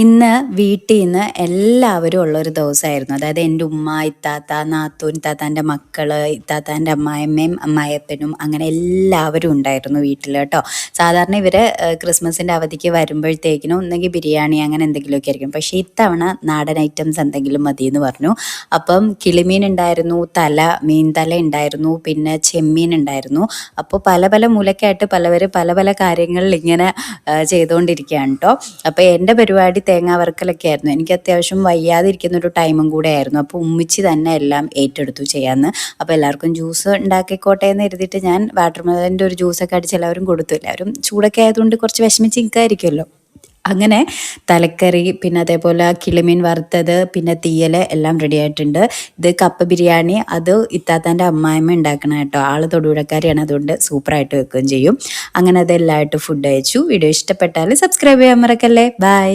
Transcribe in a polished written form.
ഇന്ന് വീട്ടിൽ നിന്ന് എല്ലാവരും ഉള്ളൊരു ദിവസമായിരുന്നു. അതായത് എൻ്റെ ഉമ്മ, ഇത്താത്ത, നാത്തൂൻ, ഇത്താത്താൻ്റെ മക്കള്, ഇത്താത്താൻ്റെ അമ്മായിയമ്മയും അമ്മായിയപ്പനും അങ്ങനെ എല്ലാവരും ഉണ്ടായിരുന്നു വീട്ടിൽ കേട്ടോ. സാധാരണ ഇവർ ക്രിസ്മസിൻ്റെ അവധിക്ക് വരുമ്പോഴത്തേക്കിനും ഒന്നെങ്കിൽ ബിരിയാണി അങ്ങനെ എന്തെങ്കിലുമൊക്കെ ആയിരിക്കും. പക്ഷേ ഇത്തവണ നാടൻ ഐറ്റംസ് എന്തെങ്കിലും മതി എന്ന് പറഞ്ഞു. അപ്പം കിളിമീൻ ഉണ്ടായിരുന്നു, മീൻ തല ഉണ്ടായിരുന്നു, പിന്നെ ചെമ്മീൻ ഉണ്ടായിരുന്നു. അപ്പോൾ പല പല മൂലക്കായിട്ട് പല പല കാര്യങ്ങളിൽ ഇങ്ങനെ ചെയ്തുകൊണ്ടിരിക്കുകയാണ് കേട്ടോ. അപ്പോൾ എൻ്റെ പരിപാടി തേങ്ങ വറുക്കലൊക്കെ ആയിരുന്നു. എനിക്ക് അത്യാവശ്യം വയ്യാതിരിക്കുന്നൊരു ടൈമും കൂടെ ആയിരുന്നു. അപ്പോൾ ഉമ്മിച്ചി തന്നെ എല്ലാം ഏറ്റെടുത്തു ചെയ്യാമെന്ന്. അപ്പോൾ എല്ലാവർക്കും ജ്യൂസ് ഉണ്ടാക്കിക്കോട്ടെ എന്ന് കരുതിയിട്ട് ഞാൻ വാട്ടർ മെലൻ്റെ ഒരു ജ്യൂസൊക്കെ അടിച്ച് എല്ലാവരും കൊടുത്തു. എല്ലാവരും ചൂടൊക്കെ ആയതുകൊണ്ട് കുറച്ച് വിഷമിച്ച് നിൽക്കായിരിക്കുമല്ലോ. അങ്ങനെ തലക്കറി, പിന്നെ അതേപോലെ കിളിമീൻ വറുത്തത്, പിന്നെ തീയൽ എല്ലാം റെഡി ആയിട്ടുണ്ട്. ഇത് കപ്പ ബിരിയാണി, അത് ഇത്താത്താൻ്റെ അമ്മായിമ്മ ഉണ്ടാക്കണം കേട്ടോ. ആള് തൊടുപുഴക്കാരിയാണ്, അതുകൊണ്ട് സൂപ്പറായിട്ട് വെക്കുകയും ചെയ്യും. അങ്ങനെ അതെല്ലാമായിട്ട് ഫുഡ് അയച്ചു. വീഡിയോ ഇഷ്ടപ്പെട്ടാൽ സബ്സ്ക്രൈബ് ചെയ്യാൻ മറക്കല്ലേ. ബൈ.